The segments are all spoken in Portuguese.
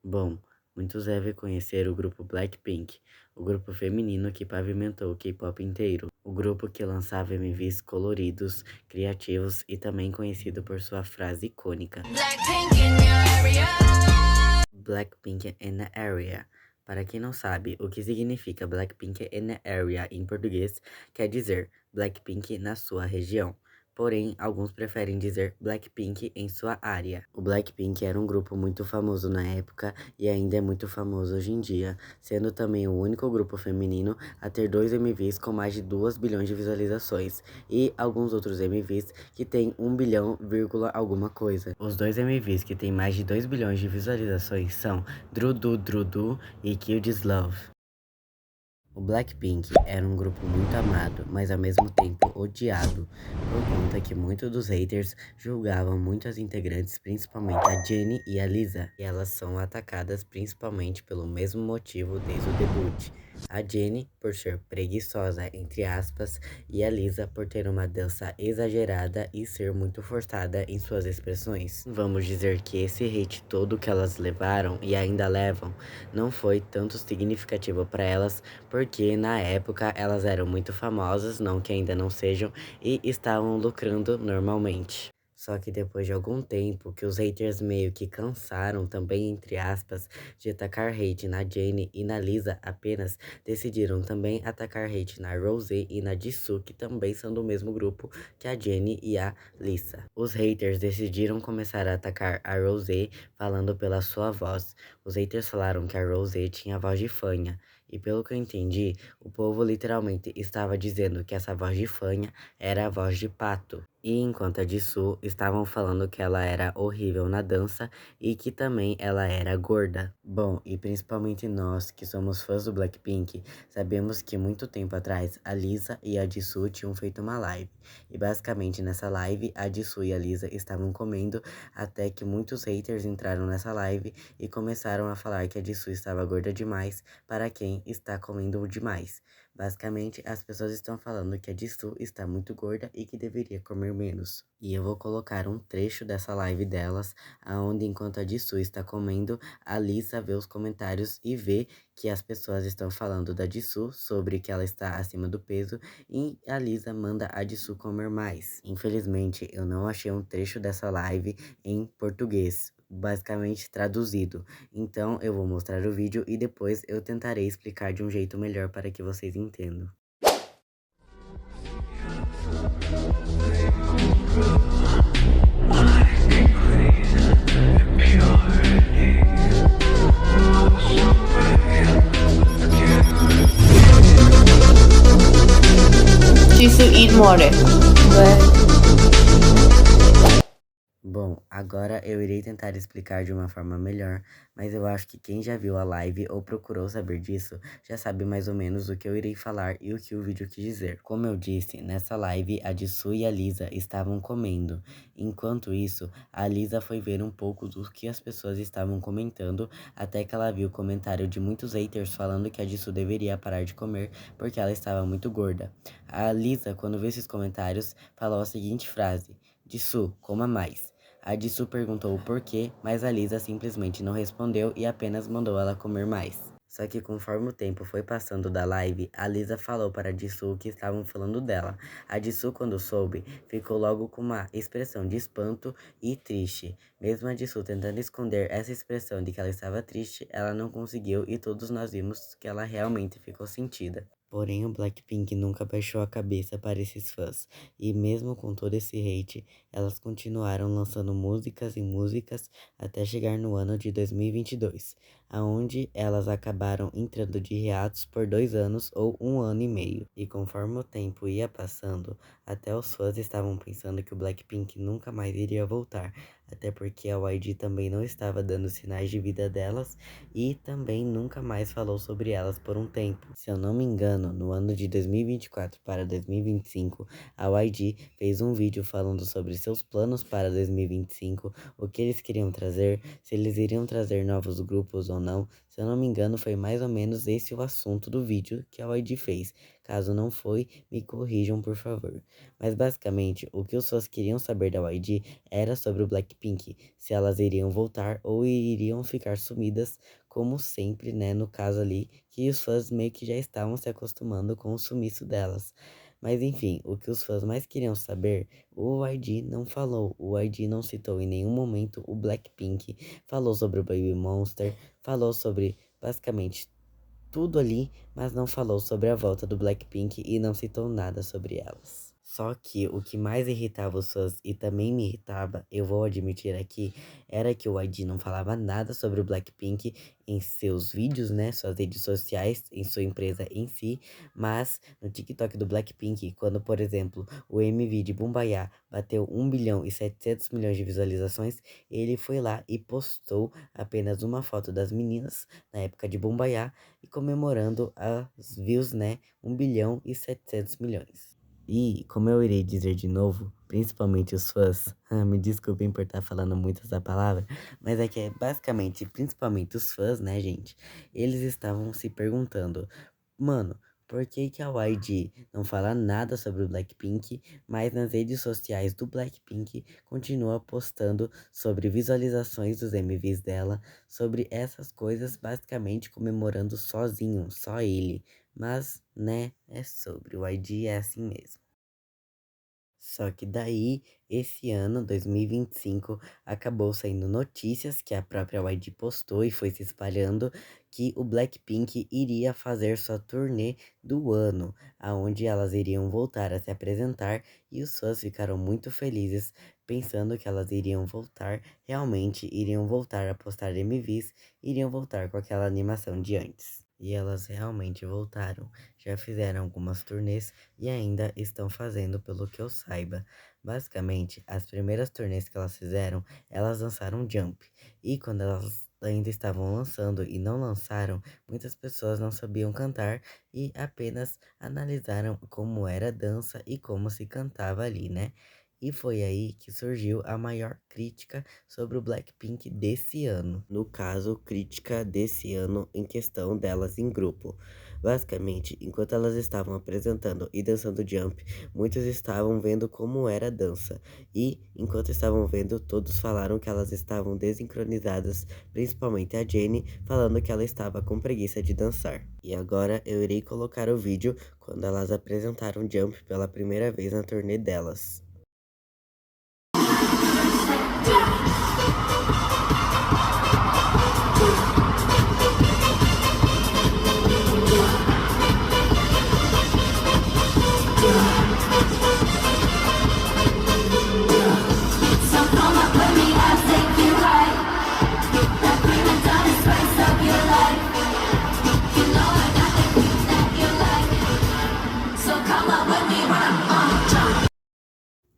Bom, muitos devem conhecer o grupo Blackpink, o grupo feminino que pavimentou o K-pop inteiro. O grupo que lançava MVs coloridos, criativos e também conhecido por sua frase icônica: Blackpink in your area. Blackpink in the area. Para quem não sabe o que significa Blackpink in the area em português, quer dizer Blackpink na sua região. Porém, alguns preferem dizer Blackpink em sua área. O Blackpink era um grupo muito famoso na época e ainda é muito famoso hoje em dia, sendo também o único grupo feminino a ter dois MVs com mais de 2 bilhões de visualizações e alguns outros MVs que têm 1 bilhão, vírgula alguma coisa. Os dois MVs que têm mais de 2 bilhões de visualizações são Drudu e Kill This Love. O Blackpink era um grupo muito amado, mas ao mesmo tempo odiado, por conta que muitos dos haters julgavam muitas integrantes, principalmente a Jennie e a Lisa, e elas são atacadas principalmente pelo mesmo motivo desde o debut. A Jennie por ser preguiçosa, entre aspas, e a Lisa por ter uma dança exagerada e ser muito forçada em suas expressões. Vamos dizer que esse hate todo que elas levaram e ainda levam não foi tanto significativo para elas, porque na época elas eram muito famosas, não que ainda não sejam, e estavam lucrando normalmente. Só que depois de algum tempo que os haters meio que cansaram também, entre aspas, de atacar hate na Jennie e na Lisa apenas, decidiram também atacar hate na Rosé e na Jisoo, que também são do mesmo grupo que a Jennie e a Lisa. Os haters decidiram começar a atacar a Rosé falando pela sua voz. Os haters falaram que a Rosé tinha voz de fanha. E pelo que eu entendi, o povo literalmente estava dizendo que essa voz de fanha era a voz de pato. E enquanto a Jisoo estavam falando que ela era horrível na dança e que também ela era gorda. Bom, e principalmente nós que somos fãs do Blackpink, sabemos que muito tempo atrás a Lisa e a Jisoo tinham feito uma live. E basicamente nessa live a Jisoo e a Lisa estavam comendo até que muitos haters entraram nessa live e começaram a falar que a Jisoo estava gorda demais para quem está comendo demais. Basicamente, as pessoas estão falando que a Jisoo está muito gorda e que deveria comer menos. E eu vou colocar um trecho dessa live delas, aonde enquanto a Jisoo está comendo, a Lisa vê os comentários e vê que as pessoas estão falando da Jisoo sobre que ela está acima do peso e a Lisa manda a Jisoo comer mais. Infelizmente, eu não achei um trecho dessa live em português, basicamente traduzido. Então eu vou mostrar o vídeo e depois eu tentarei explicar de um jeito melhor para que vocês entendam. Jisoo eat more. Bom, agora eu irei tentar explicar de uma forma melhor, mas eu acho que quem já viu a live ou procurou saber disso, já sabe mais ou menos o que eu irei falar e o que o vídeo quis dizer. Como eu disse, nessa live a Jisoo e a Lisa estavam comendo. Enquanto isso, a Lisa foi ver um pouco do que as pessoas estavam comentando, até que ela viu o comentário de muitos haters falando que a Jisoo deveria parar de comer porque ela estava muito gorda. A Lisa, quando viu esses comentários, falou a seguinte frase: Jisoo, coma mais. A Jisoo perguntou o porquê, mas a Lisa simplesmente não respondeu e apenas mandou ela comer mais. Só que conforme o tempo foi passando da live, a Lisa falou para a Jisoo que estavam falando dela. A Jisoo, quando soube, ficou logo com uma expressão de espanto e triste. Mesmo a Jisoo tentando esconder essa expressão de que ela estava triste, ela não conseguiu e todos nós vimos que ela realmente ficou sentida. Porém, o Blackpink nunca baixou a cabeça para esses fãs, e mesmo com todo esse hate, elas continuaram lançando músicas e músicas até chegar no ano de 2022, aonde elas acabaram entrando de hiatos por 2 anos ou 1 ano e meio. E conforme o tempo ia passando, até os fãs estavam pensando que o Blackpink nunca mais iria voltar, até porque a YG também não estava dando sinais de vida delas e também nunca mais falou sobre elas por um tempo. Se eu não me engano, no ano de 2024 para 2025, a YG fez um vídeo falando sobre seus planos para 2025, o que eles queriam trazer, se eles iriam trazer novos grupos ou não. Se eu não me engano, foi mais ou menos esse o assunto do vídeo que a YG fez. Caso não foi, me corrijam por favor. Mas basicamente, o que os fãs queriam saber da YG era sobre o Blackpink Blackpink, se elas iriam voltar ou iriam ficar sumidas, como sempre, né? No caso ali, que os fãs meio que já estavam se acostumando com o sumiço delas. Mas enfim, o que os fãs mais queriam saber, o YG não falou. O YG não citou em nenhum momento o Blackpink, falou sobre o Baby Monster, falou sobre basicamente tudo ali, mas não falou sobre a volta do Blackpink e não citou nada sobre elas. Só que o que mais irritava os fãs e também me irritava, eu vou admitir aqui, era que o YG não falava nada sobre o Blackpink em seus vídeos, né, suas redes sociais, em sua empresa em si, mas no TikTok do Blackpink, quando, por exemplo, o MV de Bumbayá bateu 1,7 bilhão de visualizações, ele foi lá e postou apenas uma foto das meninas na época de Bumbayá e comemorando as views, né? 1,7 bilhão. E, como eu irei dizer de novo, principalmente os fãs, me desculpem por estar falando muito essa palavra, mas é que é basicamente, principalmente os fãs, né, gente? Eles estavam se perguntando, mano, por que que a YG não fala nada sobre o Blackpink, mas nas redes sociais do Blackpink continua postando sobre visualizações dos MVs dela, sobre essas coisas, basicamente comemorando sozinho, só ele. Mas, né, é sobre, o YG é assim mesmo. Só que daí, esse ano, 2025, acabou saindo notícias que a própria YG postou e foi se espalhando que o Blackpink iria fazer sua turnê do ano, aonde elas iriam voltar a se apresentar e os fãs ficaram muito felizes pensando que elas iriam voltar, realmente iriam voltar a postar MVs, iriam voltar com aquela animação de antes. E elas realmente voltaram, já fizeram algumas turnês e ainda estão fazendo, pelo que eu saiba. Basicamente, as primeiras turnês que elas fizeram, elas lançaram Jump. E quando elas ainda estavam lançando e não lançaram, muitas pessoas não sabiam cantar e apenas analisaram como era a dança e como se cantava ali, né? E foi aí que surgiu a maior crítica sobre o Blackpink desse ano. No caso, crítica desse ano em questão delas em grupo. Basicamente, enquanto elas estavam apresentando e dançando jump, muitos estavam vendo como era a dança. E, enquanto estavam vendo, todos falaram que elas estavam desincronizadas, principalmente a Jennie, falando que ela estava com preguiça de dançar. E agora eu irei colocar o vídeo quando elas apresentaram jump pela primeira vez na turnê delas.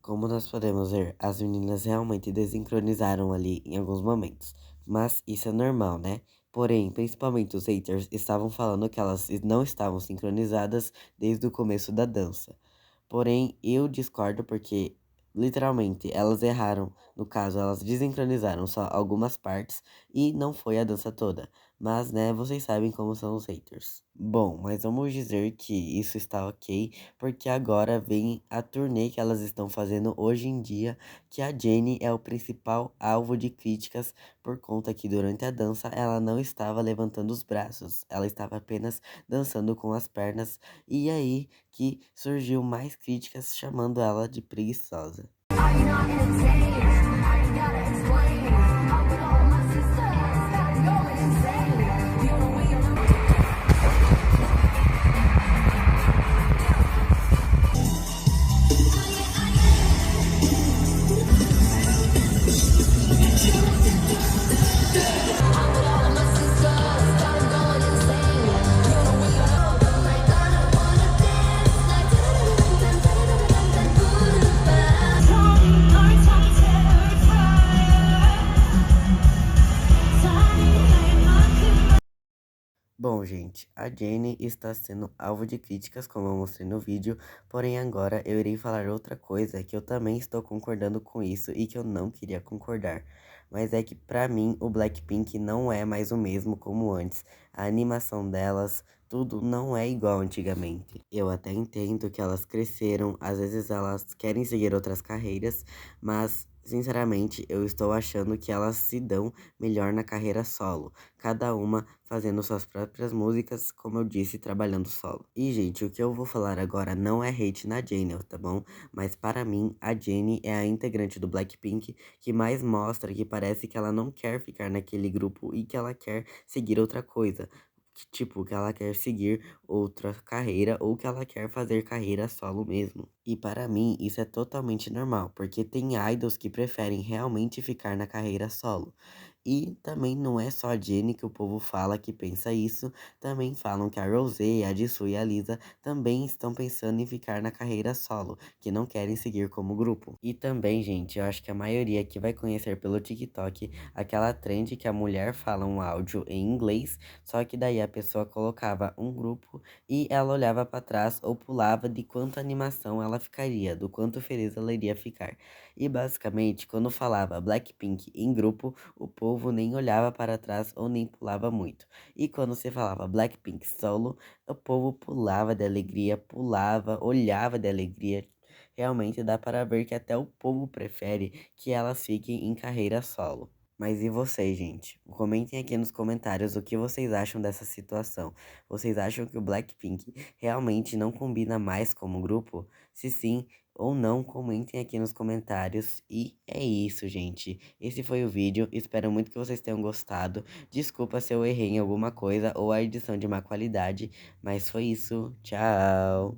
Como nós podemos ver, as meninas realmente desincronizaram ali em alguns momentos. Mas isso é normal, né? Porém, principalmente os haters estavam falando que elas não estavam sincronizadas desde o começo da dança. Porém, eu discordo porque, literalmente, elas erraram. No caso, elas desincronizaram só algumas partes e não foi a dança toda. Mas, né, vocês sabem como são os haters. Bom, mas vamos dizer que isso está ok, porque agora vem a turnê que elas estão fazendo hoje em dia, que a Jennie é o principal alvo de críticas, por conta que durante a dança ela não estava levantando os braços, ela estava apenas dançando com as pernas, e aí que surgiu mais críticas chamando ela de preguiçosa. Bom, gente, a Jennie está sendo alvo de críticas, como eu mostrei no vídeo, porém agora eu irei falar outra coisa que eu também estou concordando com isso e que eu não queria concordar. Mas é que pra mim o Blackpink não é mais o mesmo como antes. A animação delas, tudo não é igual antigamente. Eu até entendo que elas cresceram, às vezes elas querem seguir outras carreiras, mas Sinceramente, eu estou achando que elas se dão melhor na carreira solo, cada uma fazendo suas próprias músicas, como eu disse, trabalhando solo. E, gente, o que eu vou falar agora não é hate na Jennie, tá bom? Mas para mim, a Jennie é a integrante do Blackpink que mais mostra que parece que ela não quer ficar naquele grupo e que ela quer seguir outra coisa. Tipo, que ela quer seguir outra carreira ou que ela quer fazer carreira solo mesmo. E para mim, isso é totalmente normal, porque tem idols que preferem realmente ficar na carreira solo. E também não é só a Jennie que o povo fala que pensa isso, também falam que a Rosé, a Jisoo e a Lisa também estão pensando em ficar na carreira solo, que não querem seguir como grupo. E também, gente, eu acho que a maioria que vai conhecer pelo TikTok aquela trend que a mulher fala um áudio em inglês, só que daí a pessoa colocava um grupo e ela olhava para trás ou pulava de quanta animação ela ficaria, do quanto feliz ela iria ficar. E basicamente, quando falava Blackpink em grupo, o povo nem olhava para trás ou nem pulava muito. E quando você falava Blackpink solo, o povo pulava de alegria, pulava, olhava de alegria. Realmente dá para ver que até o povo prefere que elas fiquem em carreira solo. Mas e vocês, gente? Comentem aqui nos comentários o que vocês acham dessa situação. Vocês acham que o Blackpink realmente não combina mais como grupo? Se sim ou não, comentem aqui nos comentários. E é isso, gente. Esse foi o vídeo. Espero muito que vocês tenham gostado. Desculpa se eu errei em alguma coisa ou a edição de má qualidade, mas foi isso. Tchau!